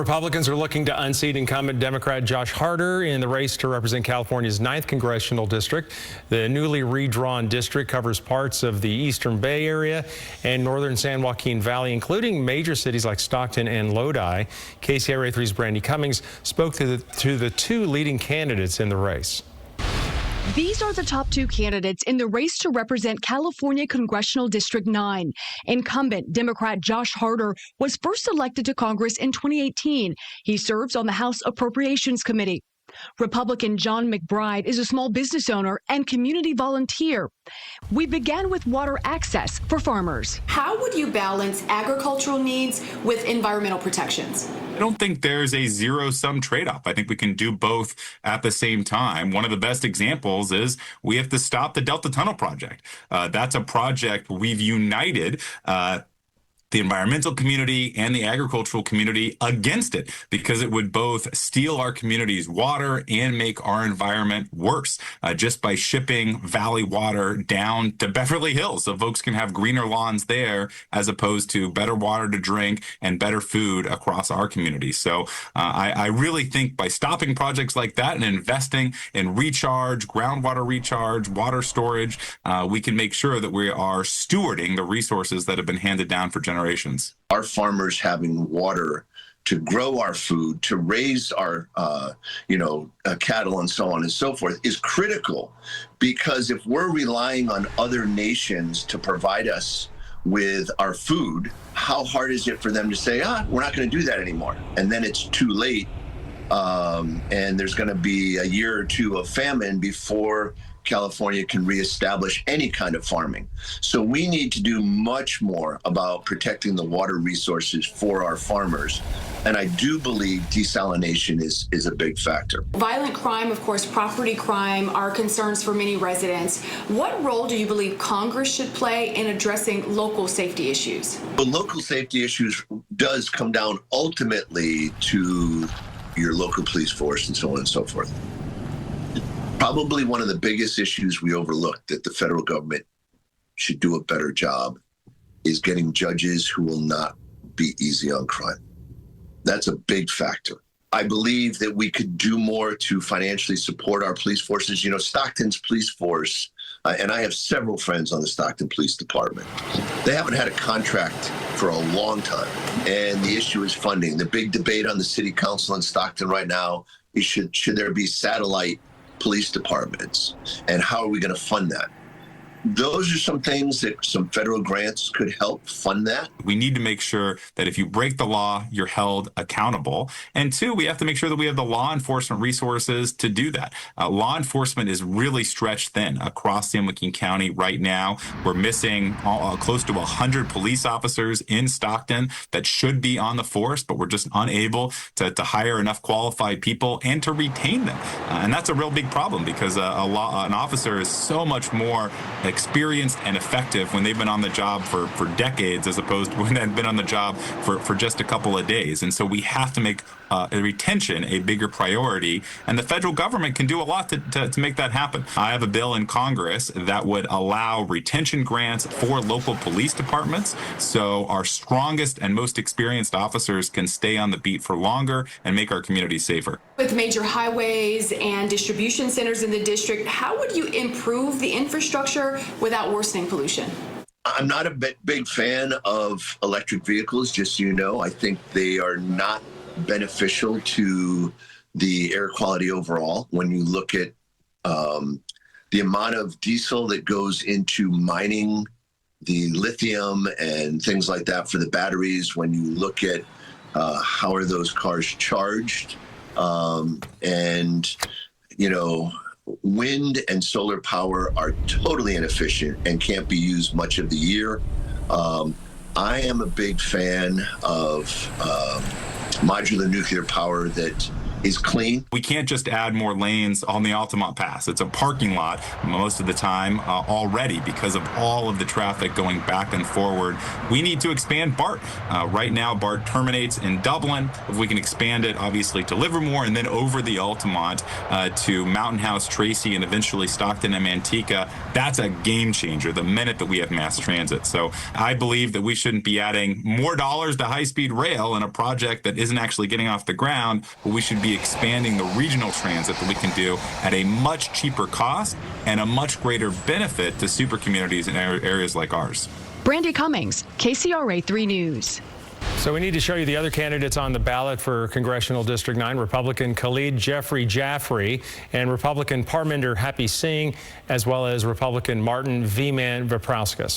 Republicans are looking to unseat incumbent Democrat Josh Harder in the race to represent California's 9th Congressional District. The newly redrawn district covers parts of the Eastern Bay Area and northern San Joaquin Valley, including major cities like Stockton and Lodi. KCRA 3's Brandy Cummings spoke to the two leading candidates in the race. These are the top two candidates in the race to represent California Congressional District 9. Incumbent Democrat Josh Harder was first elected to Congress in 2018. He serves on the House Appropriations Committee. Republican John McBride is a small business owner and community volunteer. We began with water access for farmers. How would you balance agricultural needs with environmental protections? I don't think there's a zero-sum trade-off. I think we can do both at the same time. One of the best examples is we have to stop the Delta Tunnel project. That's a project we've united the environmental community and the agricultural community against it because it would both steal our community's water and make our environment worse just by shipping valley water down to Beverly Hills so folks can have greener lawns there as opposed to better water to drink and better food across our community. So I really think by stopping projects like that and investing in recharge, groundwater recharge, water storage, we can make sure that we are stewarding the resources that have been handed down for generations. Our farmers having water to grow our food, to raise our, cattle and so on and so forth is critical, because if we're relying on other nations to provide us with our food, how hard is it for them to say, we're not going to do that anymore? And then it's too late. And there's going to be a year or two of famine before California can reestablish any kind of farming. So we need to do much more about protecting the water resources for our farmers. And I do believe desalination is a big factor. Violent crime, of course, property crime are concerns for many residents. What role do you believe Congress should play in addressing local safety issues? Well, local safety issues does come down ultimately to your local police force and so on and so forth. Probably one of the biggest issues we overlook that the federal government should do a better job is getting judges who will not be easy on crime. That's a big factor. I believe that we could do more to financially support our police forces. You know, Stockton's police force, and I have several friends on the Stockton Police Department, they haven't had a contract for a long time. And the issue is funding. The big debate on the city council in Stockton right now is should there be satellite police departments, and how are we going to fund that? Those are some things that some federal grants could help fund that. We need to make sure that if you break the law, you're held accountable. And two, we have to make sure that we have the law enforcement resources to do that. Law enforcement is really stretched thin across San Joaquin County right now. We're missing close to 100 police officers in Stockton that should be on the force, but we're just unable to hire enough qualified people and to retain them. And that's a real big problem because an officer is so much more experienced and effective when they've been on the job for decades as opposed to when they've been on the job for just a couple of days. And so we have to make retention a bigger priority, and the federal government can do a lot to make that happen. I have a bill in Congress that would allow retention grants for local police departments so our strongest and most experienced officers can stay on the beat for longer and make our communities safer. With major highways and distribution centers in the district, how would you improve the infrastructure without worsening pollution? I'm not a big fan of electric vehicles, just so you know. I think they are not beneficial to the air quality overall. When you look at the amount of diesel that goes into mining the lithium and things like that for the batteries, when you look at how are those cars charged, and, you know, wind and solar power are totally inefficient and can't be used much of the year. I am a big fan of modular nuclear power that is clean. We can't just add more lanes on the Altamont Pass. It's a parking lot most of the time already because of all of the traffic going back and forward. We need to expand BART. Right now, BART terminates in Dublin. If we can expand it, obviously, to Livermore and then over the Altamont to Mountain House, Tracy, and eventually Stockton and Manteca, that's a game changer the minute that we have mass transit. So I believe that we shouldn't be adding more dollars to high-speed rail in a project that isn't actually getting off the ground, but we should be expanding the regional transit that we can do at a much cheaper cost and a much greater benefit to super communities in areas like ours. Brandy Cummings, KCRA 3 News. So we need to show you the other candidates on the ballot for Congressional District 9, Republican Khalid Jeffrey Jaffrey and Republican Parminder Happy Singh, as well as Republican Martin V. Man Viprauskas.